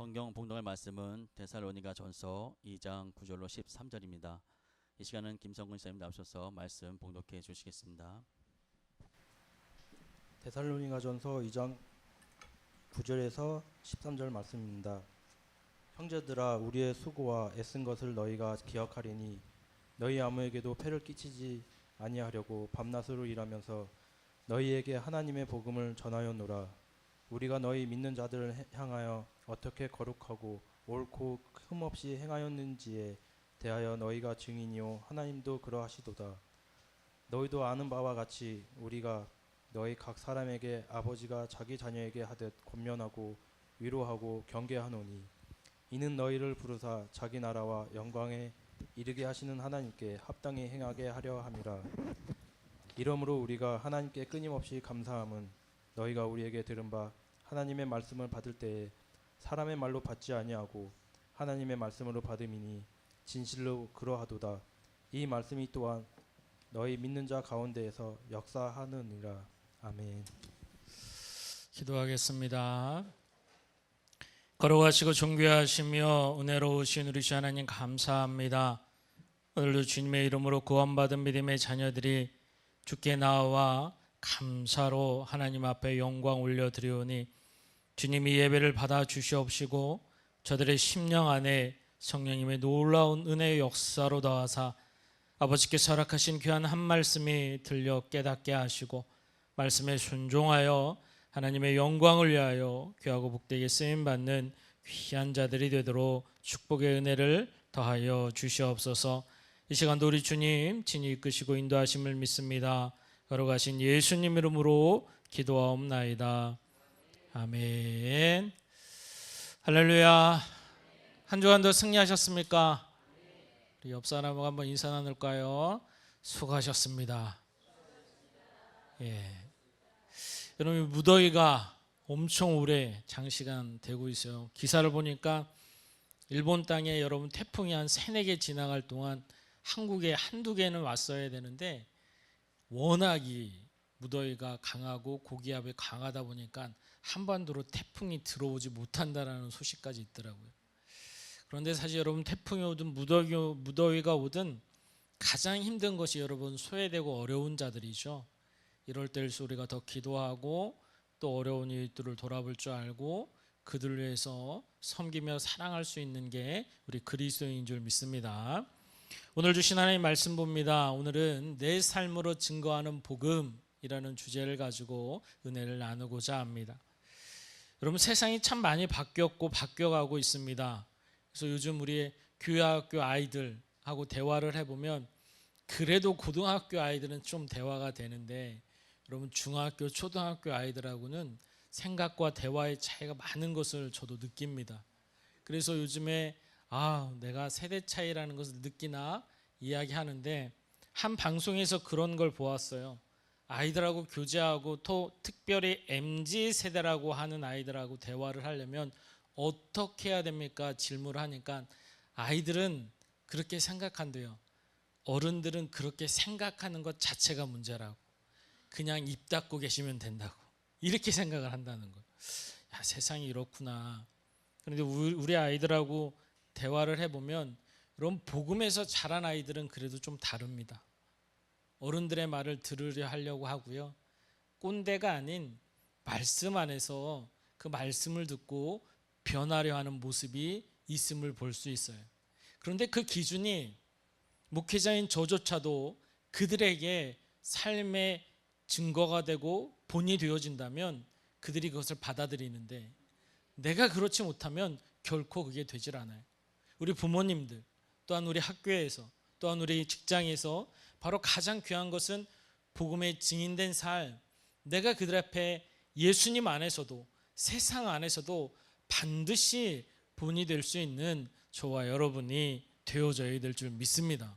성경 봉독할 말씀은 데살로니가전서 2장 9절로 13절입니다. 이 시간은 김성근 선생님 나오셔서 말씀 봉독해 주시겠습니다. 데살로니가전서 2장 9절에서 13절 말씀입니다. 형제들아, 우리의 수고와 애쓴 것을 너희가 기억하리니 너희 아무에게도 폐를 끼치지 아니하려고 밤낮으로 일하면서 너희에게 하나님의 복음을 전하였노라. 우리가 너희 믿는 자들을 향하여 어떻게 거룩하고 옳고 흠없이 행하였는지에 대하여 너희가 증인이요 하나님도 그러하시도다. 너희도 아는 바와 같이 우리가 너희 각 사람에게 아버지가 자기 자녀에게 하듯 권면하고 위로하고 경계하노니 이는 너희를 부르사 자기 나라와 영광에 이르게 하시는 하나님께 합당히 행하게 하려 함이라. 이러므로 우리가 하나님께 끊임없이 감사함은 너희가 우리에게 들은 바 하나님의 말씀을 받을 때에 사람의 말로 받지 아니하고 하나님의 말씀으로 받음이니 진실로 그러하도다. 이 말씀이 또한 너희 믿는 자 가운데에서 역사하느니라. 아멘. 기도하겠습니다. 거룩하시고 존귀하시며 은혜로우신 우리 주 하나님 감사합니다. 오늘도 주님의 이름으로 구원받은 믿음의 자녀들이 주께 나와 감사로 하나님 앞에 영광 올려드리오니 주님이 예배를 받아 주시옵시고 저들의 심령 안에 성령님의 놀라운 은혜의 역사로 더하사 아버지께서 허락하신 귀한 한 말씀이 들려 깨닫게 하시고 말씀에 순종하여 하나님의 영광을 위하여 귀하고 복되게 쓰임받는 귀한 자들이 되도록 축복의 은혜를 더하여 주시옵소서. 이 시간도 우리 주님 친히 이끄시고 인도하심을 믿습니다. 거룩하신 예수님 이름으로 기도하옵나이다. 아멘. 할렐루야. 한 주간도 승리하셨습니까? 우리 옆 사람하고 한번 인사 나눌까요? 수고하셨습니다. 예. 여러분, 무더위가 엄청 오래 장시간 되고 있어요. 기사를 보니까 일본 땅에 여러분 태풍이 한 3-4개 지나갈 동안 한국에 한두 개는 왔어야 되는데 워낙 이 무더위가 강하고 고기압이 강하다 보니까 한반도로 태풍이 들어오지 못한다라는 소식까지 있더라고요. 그런데 사실 여러분 태풍이 오든 무더위가 오든 가장 힘든 것이 여러분 소외되고 어려운 자들이죠. 이럴 때일수록 우리가 더 기도하고 또 어려운 이들을 돌아볼 줄 알고 그들을 위해서 섬기며 사랑할 수 있는 게 우리 그리스도인인 줄 믿습니다. 오늘 주신 하나님 말씀 봅니다. 오늘은 내 삶으로 증거하는 복음이라는 주제를 가지고 은혜를 나누고자 합니다. 여러분, 세상이 참 많이 바뀌었고 바뀌어가고 있습니다. 그래서 요즘 우리 교회학교 아이들하고 대화를 해보면 그래도 고등학교 아이들은 좀 대화가 되는데 여러분 중학교, 초등학교 아이들하고는 생각과 대화의 차이가 많은 것을 저도 느낍니다. 그래서 요즘에 내가 세대 차이라는 것을 느끼나 이야기하는데 한 방송에서 그런 걸 보았어요. 아이들하고 교제하고 또 특별히 MZ세대라고 하는 아이들하고 대화를 하려면 어떻게 해야 됩니까? 질문을 하니까 아이들은 그렇게 생각한대요. 어른들은 그렇게 생각하는 것 자체가 문제라고. 그냥 입 닫고 계시면 된다고. 이렇게 생각을 한다는 거예요. 야, 세상이 이렇구나. 그런데 우리 아이들하고 대화를 해보면 이런 복음에서 자란 아이들은 그래도 좀 다릅니다. 어른들의 말을 들으려 하려고 하고요. 꼰대가 아닌 말씀 안에서 그 말씀을 듣고 변하려 하는 모습이 있음을 볼 수 있어요. 그런데 그 기준이 목회자인 저조차도 그들에게 삶의 증거가 되고 본이 되어진다면 그들이 그것을 받아들이는데 내가 그렇지 못하면 결코 그게 되질 않아요. 우리 부모님들, 또한 우리 학교에서, 또한 우리 직장에서 바로 가장 귀한 것은 복음의 증인된 삶, 내가 그들 앞에 예수님 안에서도 세상 안에서도 반드시 본이 될 수 있는 저와 여러분이 되어져야 될 줄 믿습니다.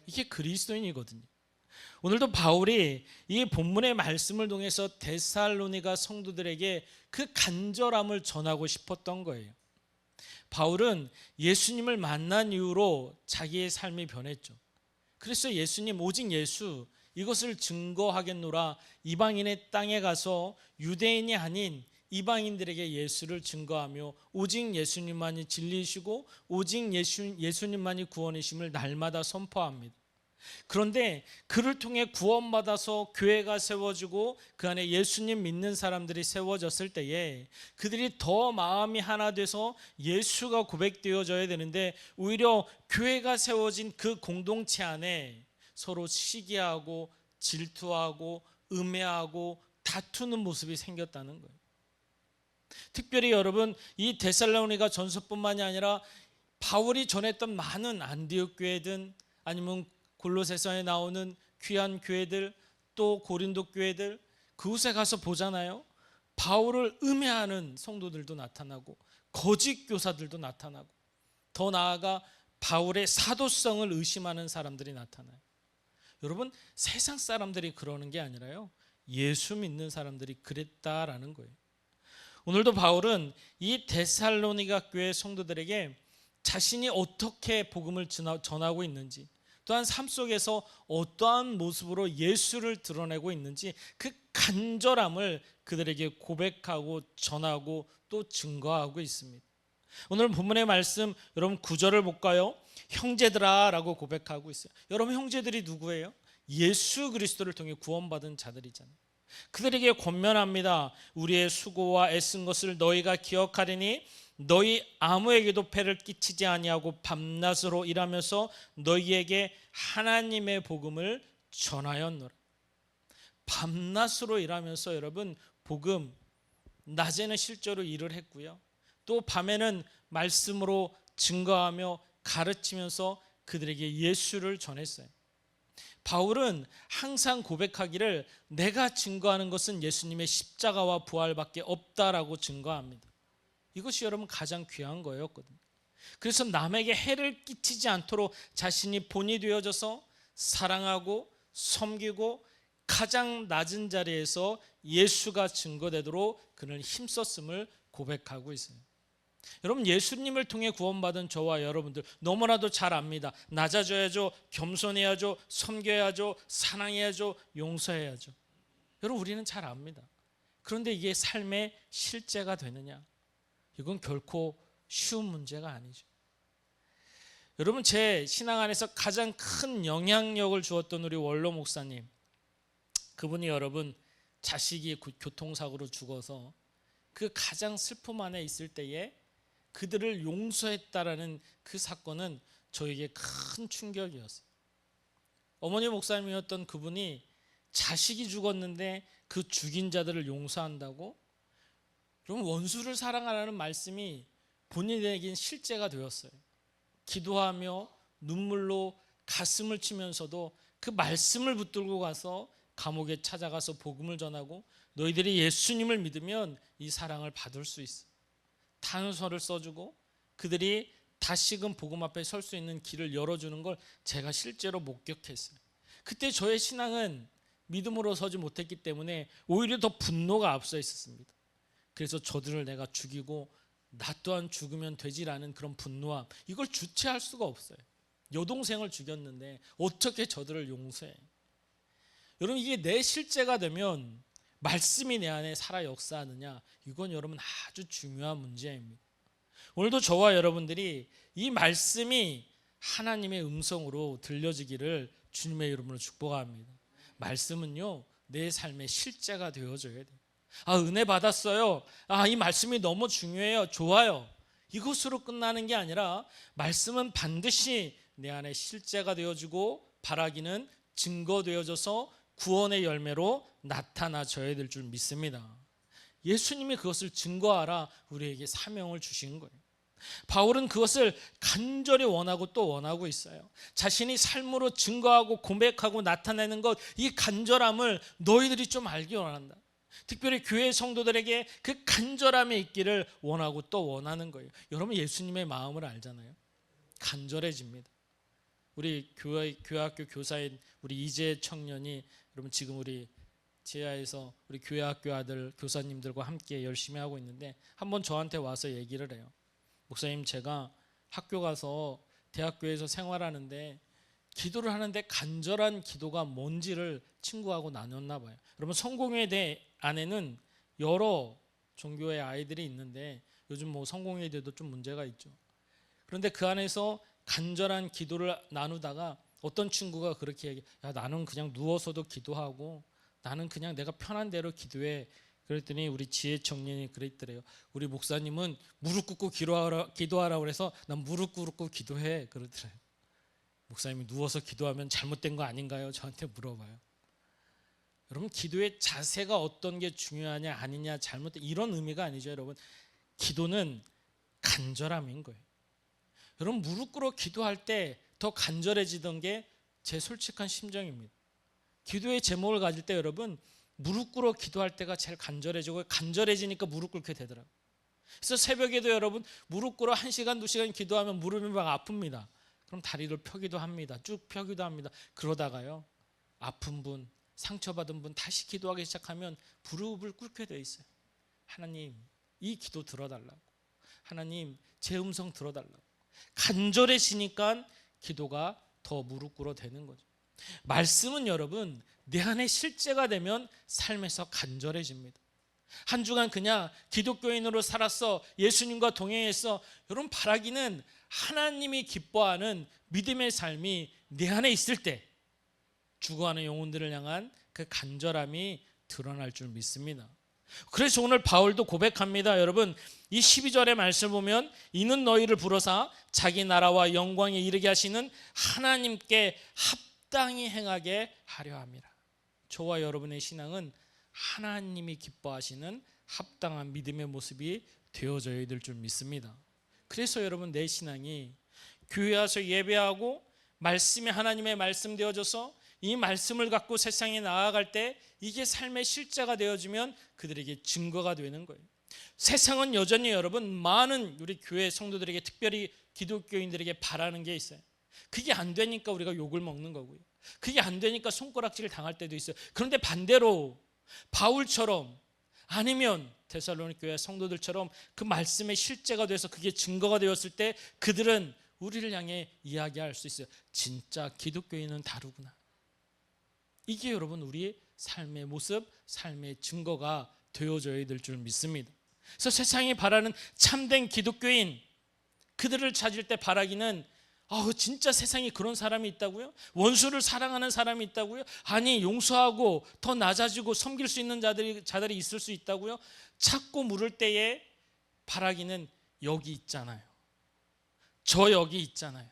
이게 그리스도인이거든요. 오늘도 바울이 이 본문의 말씀을 통해서 데살로니가 성도들에게 그 간절함을 전하고 싶었던 거예요. 바울은 예수님을 만난 이후로 자기의 삶이 변했죠. 그래서 예수님, 오직 예수, 이것을 증거하겠노라 이방인의 땅에 가서 유대인이 아닌 이방인들에게 예수를 증거하며 오직 예수님만이 진리이시고 오직 예수님만이 구원이심을 날마다 선포합니다. 그런데 그를 통해 구원받아서 교회가 세워지고 그 안에 예수님 믿는 사람들이 세워졌을 때에 그들이 더 마음이 하나 돼서 예수가 고백되어져야 되는데 오히려 교회가 세워진 그 공동체 안에 서로 시기하고 질투하고 음해하고 다투는 모습이 생겼다는 거예요. 특별히 여러분, 이 데살로니가 전서뿐만이 아니라 바울이 전했던 많은 안디옥 교회든 아니면 골로새서에 나오는 귀한 교회들, 또 고린도 교회들, 그곳에 가서 보잖아요. 바울을 음해하는 성도들도 나타나고 거짓 교사들도 나타나고 더 나아가 바울의 사도성을 의심하는 사람들이 나타나요. 여러분, 세상 사람들이 그러는 게 아니라요, 예수 믿는 사람들이 그랬다라는 거예요. 오늘도 바울은 이 데살로니가 교회 성도들에게 자신이 어떻게 복음을 전하고 있는지, 또한 삶 속에서 어떠한 모습으로 예수를 드러내고 있는지 그 간절함을 그들에게 고백하고 전하고 또 증거하고 있습니다. 오늘 본문의 말씀 여러분 9절을 볼까요? 형제들아 라고 고백하고 있어요. 여러분, 형제들이 누구예요? 예수 그리스도를 통해 구원받은 자들이잖아요. 그들에게 권면합니다. 우리의 수고와 애쓴 것을 너희가 기억하리니 너희 아무에게도 폐를 끼치지 아니하고 밤낮으로 일하면서 너희에게 하나님의 복음을 전하였노라. 밤낮으로 일하면서 여러분, 복음, 낮에는 실제로 일을 했고요, 또 밤에는 말씀으로 증거하며 가르치면서 그들에게 예수를 전했어요. 바울은 항상 고백하기를 내가 증거하는 것은 예수님의 십자가와 부활밖에 없다라고 증거합니다. 이것이 여러분 가장 귀한 거였거든요. 그래서 남에게 해를 끼치지 않도록 자신이 본이 되어져서 사랑하고 섬기고 가장 낮은 자리에서 예수가 증거되도록 그는 힘썼음을 고백하고 있어요. 여러분, 예수님을 통해 구원받은 저와 여러분들 너무나도 잘 압니다. 낮아져야죠, 겸손해야죠, 섬겨야죠, 사랑해야죠, 용서해야죠. 여러분, 우리는 잘 압니다. 그런데 이게 삶의 실제가 되느냐? 이건 결코 쉬운 문제가 아니죠. 여러분, 제 신앙 안에서 가장 큰 영향력을 주었던 우리 원로 목사님, 그분이 여러분 자식이 교통사고로 죽어서 그 가장 슬픔 안에 있을 때에 그들을 용서했다라는 그 사건은 저에게 큰 충격이었어요. 어머니 목사님이었던 그분이 자식이 죽었는데 그 죽인 자들을 용서한다고? 그럼 원수를 사랑하라는 말씀이 본인에겐 실제가 되었어요. 기도하며 눈물로 가슴을 치면서도 그 말씀을 붙들고 가서 감옥에 찾아가서 복음을 전하고 너희들이 예수님을 믿으면 이 사랑을 받을 수 있어. 단서를 써주고 그들이 다시금 복음 앞에 설 수 있는 길을 열어주는 걸 제가 실제로 목격했어요. 그때 저의 신앙은 믿음으로 서지 못했기 때문에 오히려 더 분노가 앞서 있었습니다. 그래서 저들을 내가 죽이고 나 또한 죽으면 되지라는 그런 분노함, 이걸 주체할 수가 없어요. 여동생을 죽였는데 어떻게 저들을 용서해? 여러분, 이게 내 실제가 되면 말씀이 내 안에 살아 역사하느냐, 이건 여러분 아주 중요한 문제입니다. 오늘도 저와 여러분들이 이 말씀이 하나님의 음성으로 들려지기를 주님의 이름으로 축복합니다. 말씀은요, 내 삶의 실제가 되어져야 돼요. 은혜 받았어요. 이 말씀이 너무 중요해요. 좋아요. 이것으로 끝나는 게 아니라 말씀은 반드시 내 안에 실제가 되어지고 바라기는 증거되어져서 구원의 열매로 나타나져야 될 줄 믿습니다. 예수님이 그것을 증거하라 우리에게 사명을 주신 거예요. 바울은 그것을 간절히 원하고 또 원하고 있어요. 자신이 삶으로 증거하고 고백하고 나타내는 것, 이 간절함을 너희들이 좀 알기 원한다. 특별히 교회 성도들에게 그 간절함이 있기를 원하고 또 원하는 거예요. 여러분, 예수님의 마음을 알잖아요. 간절해집니다. 우리 교회학교 교사인 우리 이재 청년이 여러분 지금 우리 지하에서 우리 교회학교 아들 교사님들과 함께 열심히 하고 있는데 한번 저한테 와서 얘기를 해요. 목사님, 제가 학교 가서 대학교에서 생활하는데 기도를 하는데 간절한 기도가 뭔지를 친구하고 나눴나 봐요. 여러분, 성공회 대 안에는 여러 종교의 아이들이 있는데 요즘 뭐 성공회대도 좀 문제가 있죠. 그런데 그 안에서 간절한 기도를 나누다가 어떤 친구가 그렇게 얘기해. 야, 나는 그냥 누워서도 기도하고 나는 그냥 내가 편한 대로 기도해. 그랬더니 우리 지혜 청년이 그랬더래요. 우리 목사님은 무릎 꿇고 기도하라 그래서 난 무릎 꿇고 기도해 그러더래요. 목사님이 누워서 기도하면 잘못된 거 아닌가요? 저한테 물어봐요. 여러분, 기도의 자세가 어떤 게 중요하냐 아니냐 잘못된 이런 의미가 아니죠. 여러분, 기도는 간절함인 거예요. 여러분, 무릎 꿇어 기도할 때 더 간절해지던 게 제 솔직한 심정입니다. 기도의 제목을 가질 때 여러분, 무릎 꿇어 기도할 때가 제일 간절해지고 간절해지니까 무릎 꿇게 되더라고요. 그래서 새벽에도 여러분 무릎 꿇어 1시간 2시간 기도하면 무릎이 막 아픕니다. 그럼 다리를 펴기도 합니다. 쭉 펴기도 합니다. 그러다가요, 아픈 분, 상처받은 분 다시 기도하기 시작하면 무릎을 꿇게 돼 있어요. 하나님, 이 기도 들어달라고. 하나님, 제 음성 들어달라고. 간절해지니까 기도가 더 무릎 꿇어 되는 거죠. 말씀은 여러분 내 안에 실제가 되면 삶에서 간절해집니다. 한 주간 그냥 기독교인으로 살았어, 예수님과 동행했어. 여러분, 바라기는 하나님이 기뻐하는 믿음의 삶이 내 안에 있을 때 죽어가는 영혼들을 향한 그 간절함이 드러날 줄 믿습니다. 그래서 오늘 바울도 고백합니다. 여러분, 이 12절의 말씀을 보면 이는 너희를 부르사 자기 나라와 영광에 이르게 하시는 하나님께 합당히 행하게 하려 함이라. 저와 여러분의 신앙은 하나님이 기뻐하시는 합당한 믿음의 모습이 되어져야 될 줄 믿습니다. 그래서 여러분, 내 신앙이 교회 와서 예배하고 말씀이 하나님의 말씀 되어져서 이 말씀을 갖고 세상에 나아갈 때 이게 삶의 실제가 되어지면 그들에게 증거가 되는 거예요. 세상은 여전히 여러분 많은 우리 교회 성도들에게, 특별히 기독교인들에게 바라는 게 있어요. 그게 안 되니까 우리가 욕을 먹는 거고요. 그게 안 되니까 손가락질을 당할 때도 있어요. 그런데 반대로 바울처럼 아니면 데살로니가 교회 성도들처럼 그 말씀의 실제가 돼서 그게 증거가 되었을 때 그들은 우리를 향해 이야기할 수 있어요. 진짜 기독교인은 다르구나. 이게 여러분 우리의 삶의 모습, 삶의 증거가 되어져야 될 줄 믿습니다. 그래서 세상이 바라는 참된 기독교인, 그들을 찾을 때 바라기는 진짜 세상에 그런 사람이 있다고요? 원수를 사랑하는 사람이 있다고요? 아니, 용서하고 더 낮아지고 섬길 수 있는 자들이 있을 수 있다고요? 찾고 물을 때에 바라기는 여기 있잖아요. 저 여기 있잖아요.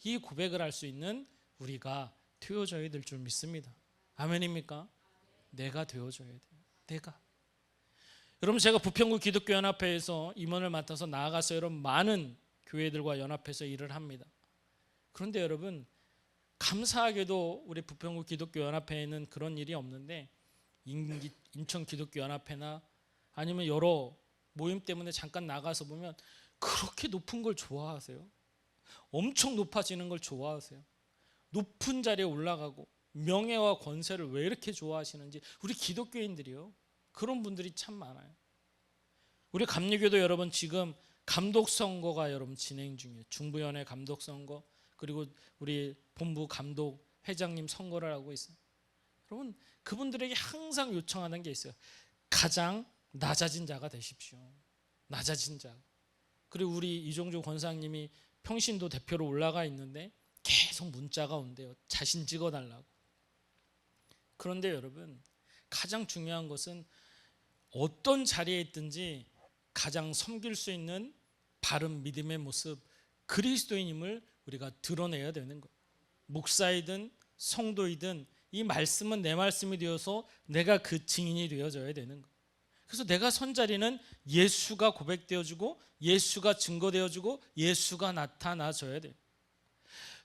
이 고백을 할 수 있는 우리가 되어져야 될 줄 믿습니다. 아멘입니까? 내가 되어줘야 돼요. 내가. 여러분, 제가 부평구 기독교연합회에서 임원을 맡아서 나아가서 여러분 많은 교회들과 연합해서 일을 합니다. 그런데 여러분, 감사하게도 우리 부평구 기독교연합회에는 그런 일이 없는데 인천 기독교연합회나 아니면 여러 모임 때문에 잠깐 나가서 보면 그렇게 높은 걸 좋아하세요. 엄청 높아지는 걸 좋아하세요. 높은 자리에 올라가고 명예와 권세를 왜 이렇게 좋아하시는지, 우리 기독교인들이요, 그런 분들이 참 많아요. 우리 감리교도 여러분 지금 감독 선거가 여러분 진행 중이에요. 중부위원회 감독 선거, 그리고 우리 본부 감독 회장님 선거를 하고 있어요. 여러분, 그분들에게 항상 요청하는 게 있어요. 가장 낮아진 자가 되십시오. 낮아진 자. 그리고 우리 이종주 권사님이 평신도 대표로 올라가 있는데 계속 문자가 온대요. 자신 찍어달라고. 그런데 여러분, 가장 중요한 것은 어떤 자리에 있든지 가장 섬길 수 있는 바른 믿음의 모습, 그리스도인임을 우리가 드러내야 되는 거예요. 목사이든 성도이든 이 말씀은 내 말씀이 되어서 내가 그 증인이 되어져야 되는 거예요. 그래서 내가 선 자리는 예수가 고백되어지고 예수가 증거되어지고 예수가 나타나줘야 돼요.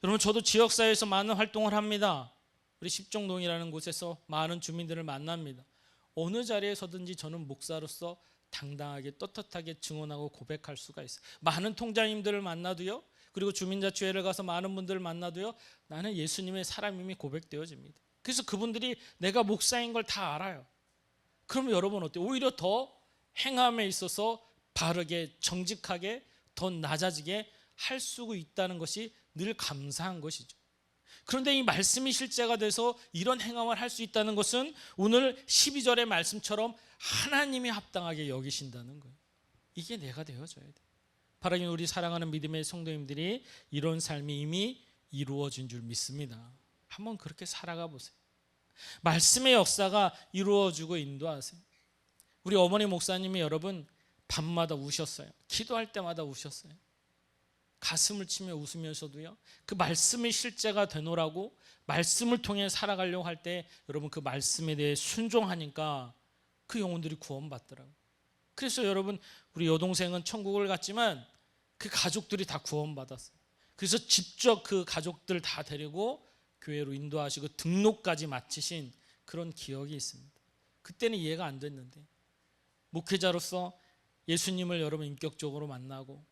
여러분, 저도 지역사회에서 많은 활동을 합니다. 우리 십정동이라는 곳에서 많은 주민들을 만납니다. 어느 자리에 서든지 저는 목사로서 당당하게 떳떳하게 증언하고 고백할 수가 있어요. 많은 통장님들을 만나도요, 그리고 주민자치회를 가서 많은 분들을 만나도요, 나는 예수님의 사람임이 고백되어집니다. 그래서 그분들이 내가 목사인 걸 다 알아요. 그러면 여러분 어때요? 오히려 더 행함에 있어서 바르게 정직하게 더 낮아지게 할 수 있다는 것이 늘 감사한 것이죠. 그런데 이 말씀이 실제가 돼서 이런 행함을 할 수 있다는 것은 오늘 12절의 말씀처럼 하나님이 합당하게 여기신다는 거예요. 이게 내가 되어져야 돼. 바로 우리 사랑하는 믿음의 성도님들이 이런 삶이 이미 이루어진 줄 믿습니다. 한번 그렇게 살아가 보세요. 말씀의 역사가 이루어지고 인도하세요. 우리 어머니 목사님이 여러분 밤마다 우셨어요. 기도할 때마다 우셨어요. 가슴을 치며 웃으면서도요, 그 말씀이 실제가 되노라고 말씀을 통해 살아가려고 할 때 여러분 그 말씀에 대해 순종하니까 그 영혼들이 구원받더라고요. 그래서 여러분 우리 여동생은 천국을 갔지만 그 가족들이 다 구원받았어요. 그래서 직접 그 가족들 다 데리고 교회로 인도하시고 등록까지 마치신 그런 기억이 있습니다. 그때는 이해가 안 됐는데 목회자로서 예수님을 여러분 인격적으로 만나고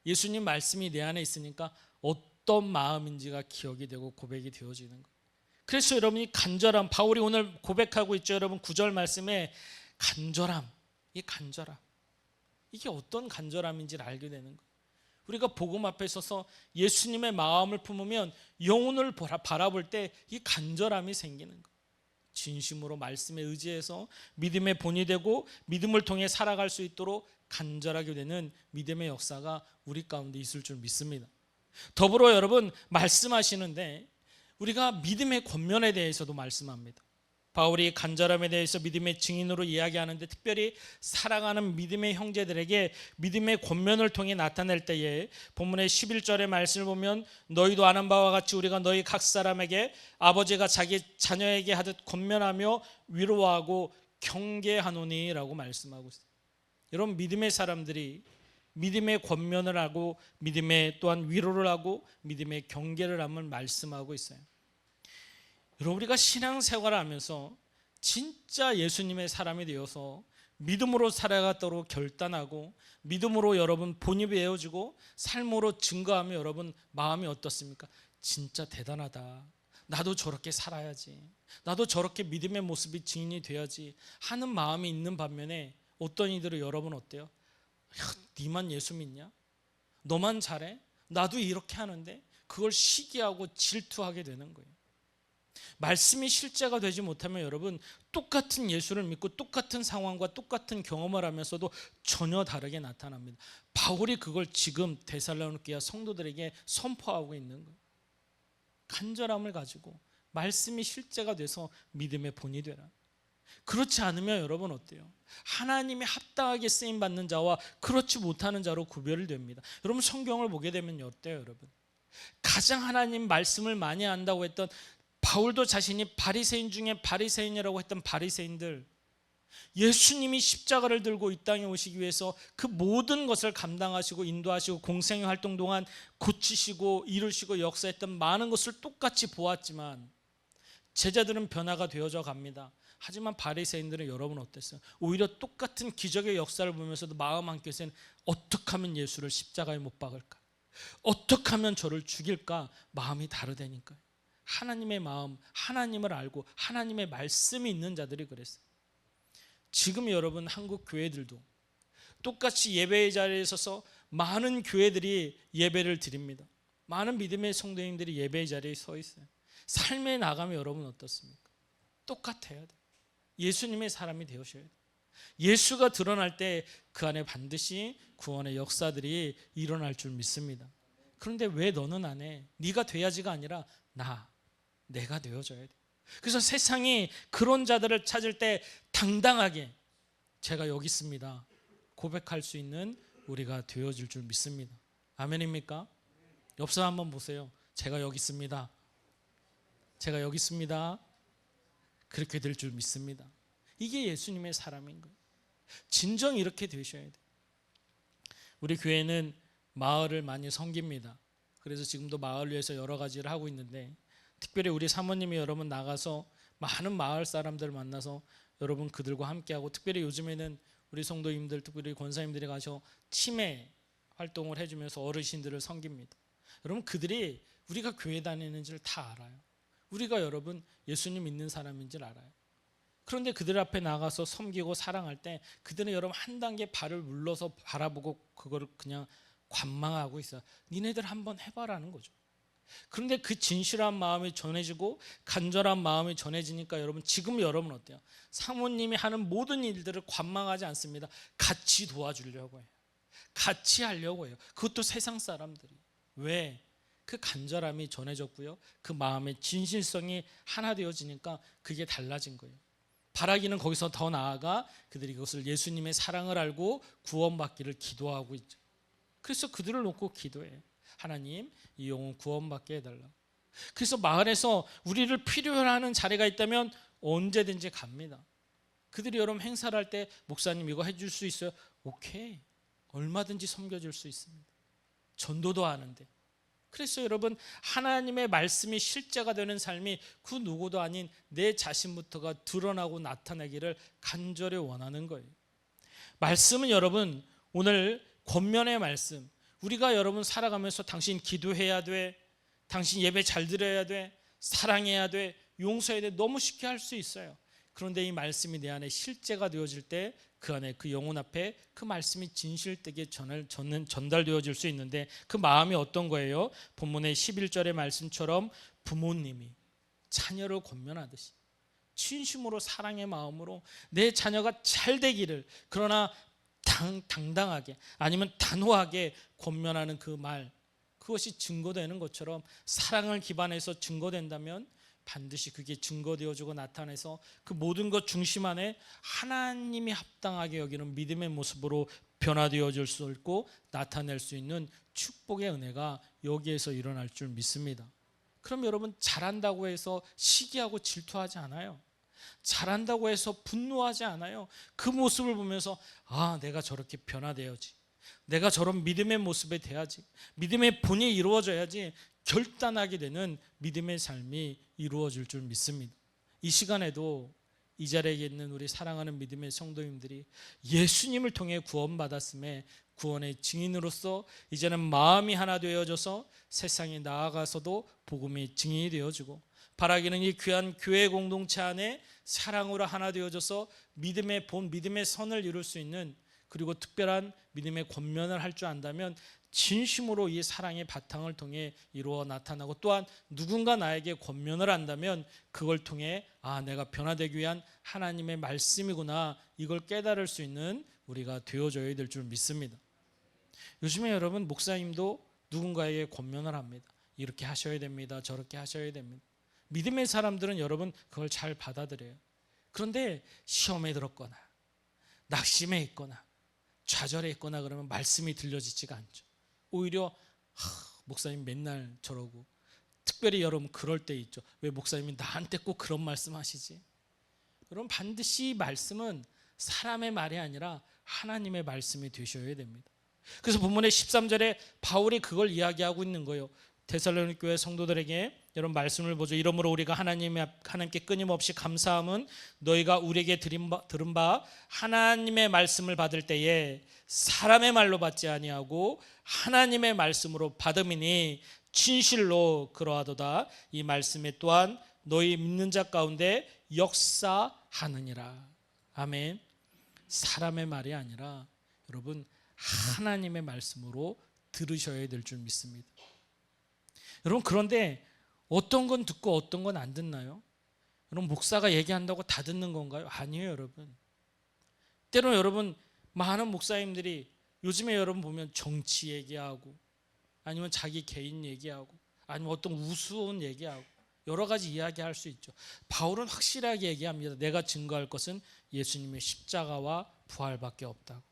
예수님 말씀이 내 안에 있으니까 어떤 마음인지가 기억이 되고 고백이 되어지는 거예요. 그래서 여러분이 간절함, 바울이 오늘 고백하고 있죠. 여러분 9절 말씀에 간절함, 이 간절함, 이게 어떤 간절함인지를 알게 되는 거예요. 우리가 복음 앞에 서서 예수님의 마음을 품으면 영혼을 바라볼 때 이 간절함이 생기는 거예요. 진심으로 말씀에 의지해서 믿음의 본이 되고 믿음을 통해 살아갈 수 있도록 간절하게 되는 믿음의 역사가 우리 가운데 있을 줄 믿습니다. 더불어 여러분 말씀하시는데 우리가 믿음의 권면에 대해서도 말씀합니다. 바울이 간절함에 대해서 믿음의 증인으로 이야기하는데 특별히 살아가는 믿음의 형제들에게 믿음의 권면을 통해 나타낼 때에 본문의 11절의 말씀을 보면 너희도 아는 바와 같이 우리가 너희 각 사람에게 아버지가 자기 자녀에게 하듯 권면하며 위로하고 경계하노니 라고 말씀하고 있어요. 여러분 믿음의 사람들이 믿음의 권면을 하고 믿음의 또한 위로를 하고 믿음의 경계를 함을 말씀하고 있어요. 여러분 우리가 신앙생활을 하면서 진짜 예수님의 사람이 되어서 믿음으로 살아가도록 결단하고 믿음으로 여러분 본이 배워지고 삶으로 증거하며 여러분 마음이 어떻습니까? 진짜 대단하다. 나도 저렇게 살아야지. 나도 저렇게 믿음의 모습이 증인이 돼야지 하는 마음이 있는 반면에 어떤 이들은 여러분 어때요? 야, 니만 예수 믿냐? 너만 잘해? 나도 이렇게 하는데 그걸 시기하고 질투하게 되는 거예요. 말씀이 실제가 되지 못하면 여러분 똑같은 예수를 믿고 똑같은 상황과 똑같은 경험을 하면서도 전혀 다르게 나타납니다. 바울이 그걸 지금 데살로니가 성도들에게 선포하고 있는 거예요. 간절함을 가지고 말씀이 실제가 돼서 믿음의 본이 되라. 그렇지 않으면 여러분 어때요? 하나님이 합당하게 쓰임받는 자와 그렇지 못하는 자로 구별이 됩니다. 여러분 성경을 보게 되면 어때요 여러분? 가장 하나님 말씀을 많이 안다고 했던 바울도 자신이 바리새인 중에 바리새인이라고 했던 바리새인들, 예수님이 십자가를 들고 이 땅에 오시기 위해서 그 모든 것을 감당하시고 인도하시고 공생의 활동 동안 고치시고 이루시고 역사했던 많은 것을 똑같이 보았지만 제자들은 변화가 되어져 갑니다. 하지만 바리새인들은 여러분 어땠어요? 오히려 똑같은 기적의 역사를 보면서도 마음 한켠에는 어떻게 하면 예수를 십자가에 못 박을까? 어떻게 하면 저를 죽일까? 마음이 다르다니까요. 하나님의 마음, 하나님을 알고 하나님의 말씀이 있는 자들이 그랬어요. 지금 여러분 한국 교회들도 똑같이 예배의 자리에 서서 많은 교회들이 예배를 드립니다. 많은 믿음의 성도님들이 예배의 자리에 서 있어요. 삶에 나가면 여러분 어떻습니까? 똑같아야 돼요. 예수님의 사람이 되셔야 돼요. 예수가 드러날 때 그 안에 반드시 구원의 역사들이 일어날 줄 믿습니다. 그런데 왜 너는 안 해? 네가 돼야지가 아니라 내가 되어져야 돼. 그래서 세상이 그런 자들을 찾을 때 당당하게 제가 여기 있습니다 고백할 수 있는 우리가 되어질 줄 믿습니다. 아멘입니까? 옆 사람 한번 보세요. 제가 여기 있습니다. 제가 여기 있습니다. 그렇게 될 줄 믿습니다. 이게 예수님의 사람인 거예요. 진정 이렇게 되셔야 돼요. 우리 교회는 마을을 많이 섬깁니다. 그래서 지금도 마을 위해서 여러 가지를 하고 있는데 특별히 우리 사모님이 여러분 나가서 많은 마을 사람들 만나서 여러분 그들과 함께하고 특별히 요즘에는 우리 성도님들 특별히 권사님들이 가서 치매 활동을 해주면서 어르신들을 섬깁니다. 여러분 그들이 우리가 교회 다니는 줄 다 알아요. 우리가 여러분 예수님 믿는 사람인 줄 알아요. 그런데 그들 앞에 나가서 섬기고 사랑할 때 그들은 여러분 한 단계 발을 물러서 바라보고 그거를 그냥 관망하고 있어요. 니네들 한번 해봐라는 거죠. 그런데 그 진실한 마음이 전해지고 간절한 마음이 전해지니까 여러분, 지금 여러분 어때요? 사모님이 하는 모든 일들을 관망하지 않습니다. 같이 도와주려고 해요. 같이 하려고 해요. 그것도 세상 사람들이. 왜? 그 간절함이 전해졌고요, 그 마음의 진실성이 하나 되어지니까 그게 달라진 거예요. 바라기는 거기서 더 나아가 그들이 그것을 예수님의 사랑을 알고 구원받기를 기도하고 있죠. 그래서 그들을 놓고 기도해요. 하나님, 이 영혼 구원받게 해달라. 그래서 마을에서 우리를 필요로 하는 자리가 있다면 언제든지 갑니다. 그들이 여러분 행사를 할 때 목사님 이거 해줄 수 있어요? 오케이, 얼마든지 섬겨줄 수 있습니다. 전도도 하는데. 그래서 여러분, 하나님의 말씀이 실제가 되는 삶이 그 누구도 아닌 내 자신부터가 드러나고 나타나기를 간절히 원하는 거예요. 말씀은 여러분, 오늘 권면의 말씀, 우리가 여러분 살아가면서 당신 기도해야 돼, 당신 예배 잘 드려야 돼, 사랑해야 돼, 용서해야 돼, 너무 쉽게 할 수 있어요. 그런데 이 말씀이 내 안에 실제가 되어질 때 그 안에 그 영혼 앞에 그 말씀이 진실되게 전달되어질 수 있는데, 그 마음이 어떤 거예요? 본문의 11절의 말씀처럼 부모님이 자녀를 권면하듯이 진심으로 사랑의 마음으로 내 자녀가 잘 되기를, 그러나 당당하게 아니면 단호하게 권면하는 그 말, 그것이 증거되는 것처럼 사랑을 기반해서 증거된다면 반드시 그게 증거되어지고 나타내서 그 모든 것 중심 안에 하나님이 합당하게 여기는 믿음의 모습으로 변화되어질 수 있고 나타낼 수 있는 축복의 은혜가 여기에서 일어날 줄 믿습니다. 그럼 여러분, 잘한다고 해서 시기하고 질투하지 않아요. 잘한다고 해서 분노하지 않아요. 그 모습을 보면서 내가 저렇게 변화되어야지, 내가 저런 믿음의 모습에 돼야지, 믿음의 본이 이루어져야지 결단하게 되는 믿음의 삶이 이루어질 줄 믿습니다. 이 시간에도 이 자리에 있는 우리 사랑하는 믿음의 성도님들이 예수님을 통해 구원받았음에 구원의 증인으로서 이제는 마음이 하나 되어져서 세상에 나아가서도 복음의 증인이 되어지고, 바라기는 이 귀한 교회 공동체 안에 사랑으로 하나 되어져서 믿음의 본, 믿음의 선을 이룰 수 있는, 그리고 특별한 믿음의 권면을 할 줄 안다면 진심으로 이 사랑의 바탕을 통해 이루어 나타나고, 또한 누군가 나에게 권면을 한다면 그걸 통해 내가 변화되기 위한 하나님의 말씀이구나, 이걸 깨달을 수 있는 우리가 되어져야 될 줄 믿습니다. 요즘에 여러분, 목사님도 누군가에게 권면을 합니다. 이렇게 하셔야 됩니다, 저렇게 하셔야 됩니다. 믿음의 사람들은 여러분 그걸 잘 받아들여요. 그런데 시험에 들었거나 낙심해 있거나 좌절해 있거나 그러면 말씀이 들려지지가 않죠. 오히려 목사님 맨날 저러고, 특별히 여러분 그럴 때 있죠. 왜 목사님이 나한테 꼭 그런 말씀 하시지? 여러분, 반드시 말씀은 사람의 말이 아니라 하나님의 말씀이 되셔야 됩니다. 그래서 본문의 13절에 바울이 그걸 이야기하고 있는 거예요. 데살로니가 교회 성도들에게 여러분 말씀을 보죠. 이러므로 우리가 하나님께 끊임없이 감사함은 너희가 우리에게 들은 바 하나님의 말씀을 받을 때에 사람의 말로 받지 아니하고 하나님의 말씀으로 받음이니 진실로 그러하도다. 이 말씀에 또한 너희 믿는 자 가운데 역사하느니라. 아멘. 사람의 말이 아니라 여러분 하나님의 말씀으로 들으셔야 될 줄 믿습니다. 여러분, 그런데 어떤 건 듣고 어떤 건 안 듣나요? 여러분, 목사가 얘기한다고 다 듣는 건가요? 아니에요, 여러분. 때로 여러분, 많은 목사님들이 요즘에 여러분 보면 정치 얘기하고 아니면 자기 개인 얘기하고 아니면 어떤 우스운 얘기하고 여러 가지 이야기할 수 있죠. 바울은 확실하게 얘기합니다. 내가 증거할 것은 예수님의 십자가와 부활밖에 없다고.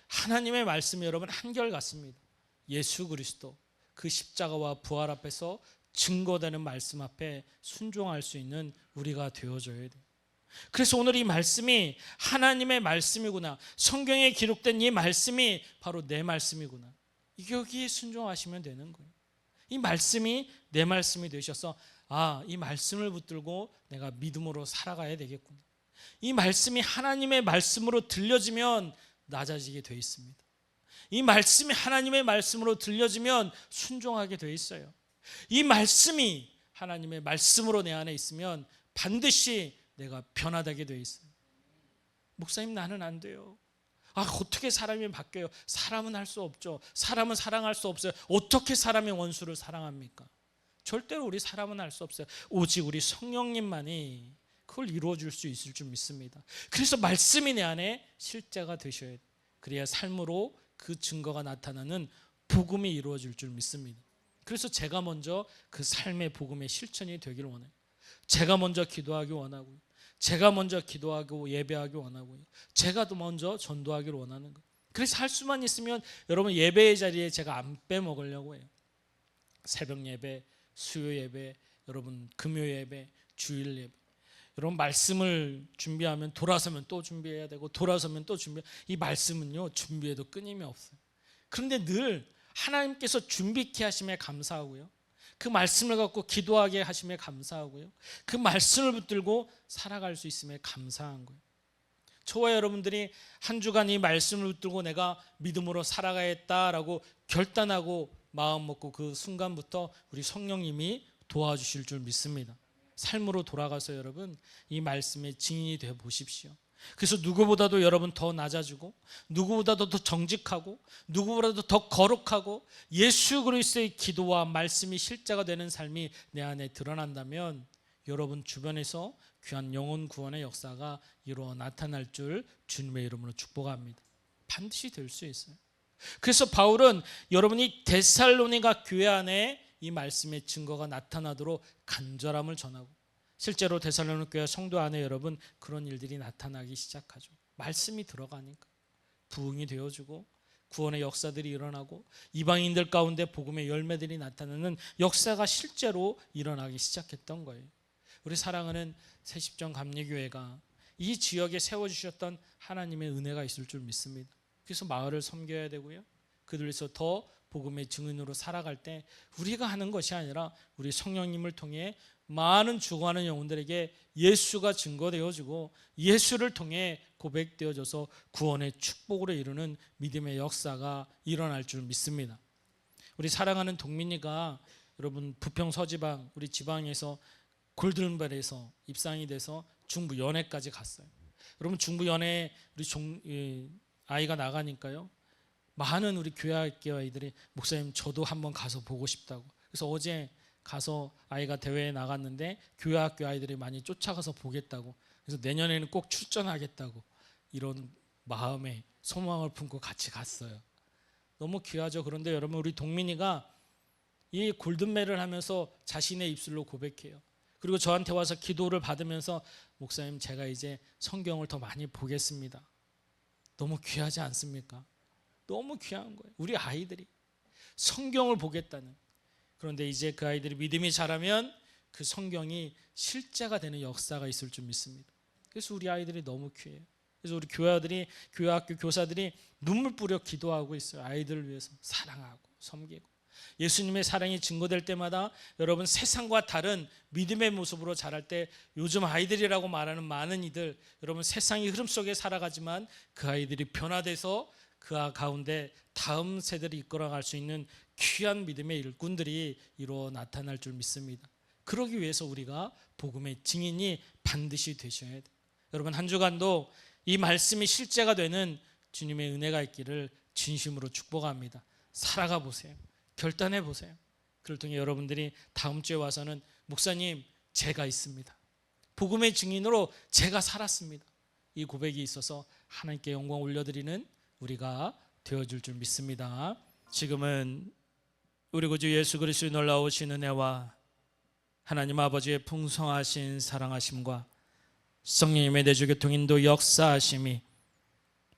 하나님의 말씀이 여러분 한결같습니다. 예수 그리스도 그 십자가와 부활 앞에서 증거되는 말씀 앞에 순종할 수 있는 우리가 되어줘야 돼요. 그래서 오늘 이 말씀이 하나님의 말씀이구나, 성경에 기록된 이 말씀이 바로 내 말씀이구나, 여기에 순종하시면 되는 거예요. 이 말씀이 내 말씀이 되셔서 이 말씀을 붙들고 내가 믿음으로 살아가야 되겠구나. 이 말씀이 하나님의 말씀으로 들려지면 낮아지게 돼 있습니다. 이 말씀이 하나님의 말씀으로 들려지면 순종하게 돼 있어요. 이 말씀이 하나님의 말씀으로 내 안에 있으면 반드시 내가 변화되게 돼 있어요. 목사님, 나는 안 돼요. 어떻게 사람이 바뀌어요? 사람은 할 수 없죠. 사람은 사랑할 수 없어요. 어떻게 사람이 원수를 사랑합니까? 절대로 우리 사람은 할 수 없어요. 오직 우리 성령님만이 그걸 이루어 줄 수 있을 줄 믿습니다. 그래서 말씀이 내 안에 실제가 되셔야 돼요. 그래야 삶으로 그 증거가 나타나는 복음이 이루어질 줄 믿습니다. 그래서 제가 먼저 그 삶의 복음의 실천이 되기를 원해요. 제가 먼저 기도하기 원하고요. 제가 먼저 기도하고 예배하기 원하고요. 제가 또 먼저 전도하기를 원하는 거예요. 그래서 할 수만 있으면 여러분 예배의 자리에 제가 안 빼먹으려고 해요. 새벽 예배, 수요 예배, 여러분 금요 예배, 주일 예배. 여러분 말씀을 준비하면 돌아서면 또 준비해야 되고 돌아서면 또 준비. 이 말씀은요 준비해도 끊임이 없어요. 그런데 늘 하나님께서 준비케 하심에 감사하고요. 그 말씀을 갖고 기도하게 하심에 감사하고요. 그 말씀을 붙들고 살아갈 수 있음에 감사한 거예요. 저와 여러분들이 한 주간 이 말씀을 붙들고 내가 믿음으로 살아가겠다라고 결단하고 마음 먹고 그 순간부터 우리 성령님이 도와주실 줄 믿습니다. 삶으로 돌아가서 여러분 이 말씀의 증인이 되어 보십시오. 그래서 누구보다도 여러분 더 낮아지고 누구보다도 더 정직하고 누구보다도 더 거룩하고 예수 그리스도의 기도와 말씀이 실제가 되는 삶이 내 안에 드러난다면 여러분 주변에서 귀한 영혼 구원의 역사가 이루어 나타날 줄 주님의 이름으로 축복합니다. 반드시 될 수 있어요. 그래서 바울은 여러분이 데살로니가 교회 안에 이 말씀의 증거가 나타나도록 간절함을 전하고 실제로 데살로니가 교회 성도 안에 여러분 그런 일들이 나타나기 시작하죠. 말씀이 들어가니까 부흥이 되어주고 구원의 역사들이 일어나고 이방인들 가운데 복음의 열매들이 나타나는 역사가 실제로 일어나기 시작했던 거예요. 우리 사랑하는 새십전 감리교회가 이 지역에 세워주셨던 하나님의 은혜가 있을 줄 믿습니다. 그래서 마을을 섬겨야 되고요. 그들에서 더 복음의 증인으로 살아갈 때 우리가 하는 것이 아니라 우리 성령님을 통해 많은 죽어가는 영혼들에게 예수가 증거되어지고 예수를 통해 고백되어져서 구원의 축복으로 이루는 믿음의 역사가 일어날 줄 믿습니다. 우리 사랑하는 동민이가 여러분 부평 서지방 우리 지방에서 골든벨에서 입상이 돼서 중부 연회까지 갔어요. 여러분 중부 연회 우리 아이가 나가니까요. 많은 우리 교회학교 아이들이 목사님 저도 한번 가서 보고 싶다고. 그래서 어제 가서 아이가 대회에 나갔는데 교회학교 아이들이 많이 쫓아가서 보겠다고. 그래서 내년에는 꼭 출전하겠다고 이런 마음에 소망을 품고 같이 갔어요. 너무 귀하죠. 그런데 여러분 우리 동민이가 이 골든벨을 하면서 자신의 입술로 고백해요. 그리고 저한테 와서 기도를 받으면서 목사님 제가 이제 성경을 더 많이 보겠습니다. 너무 귀하지 않습니까? 너무 귀한 거예요. 우리 아이들이 성경을 보겠다는. 그런데 이제 그 아이들이 믿음이 자라면 그 성경이 실제가 되는 역사가 있을 줄 믿습니다. 그래서 우리 아이들이 너무 귀해요. 그래서 우리 교회들이 교회학교 교사들이 눈물 뿌려 기도하고 있어요. 아이들을 위해서 사랑하고 섬기고. 예수님의 사랑이 증거될 때마다 여러분 세상과 다른 믿음의 모습으로 자랄 때 요즘 아이들이라고 말하는 많은 이들 여러분 세상의 흐름 속에 살아가지만 그 아이들이 변화돼서 그 가운데 다음 세대를 이끌어갈 수 있는 귀한 믿음의 일꾼들이 이루어 나타날 줄 믿습니다. 그러기 위해서 우리가 복음의 증인이 반드시 되셔야 돼요. 여러분 한 주간도 이 말씀이 실제가 되는 주님의 은혜가 있기를 진심으로 축복합니다. 살아가 보세요. 결단해 보세요. 그를 통해 여러분들이 다음 주에 와서는 목사님 제가 있습니다. 복음의 증인으로 제가 살았습니다. 이 고백이 있어서 하나님께 영광 올려드리는 우리가 되어줄 줄 믿습니다. 지금은 우리 구주 예수 그리스도의 놀라우신 은혜와 하나님 아버지의 풍성하신 사랑하심과 성령님의 내주 교통인도 역사하심이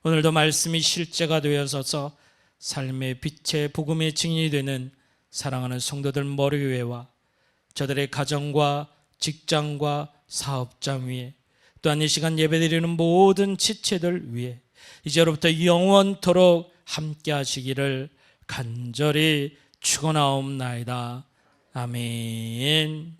오늘도 말씀이 실제가 되어서서 삶의 빛의 복음의 증인이 되는 사랑하는 성도들 머리위에와 저들의 가정과 직장과 사업장 위에 또한 이 시간 예배드리는 모든 지체들 위에 이제로부터 영원토록 함께 하시기를 간절히 축원하옵나이다. 아멘.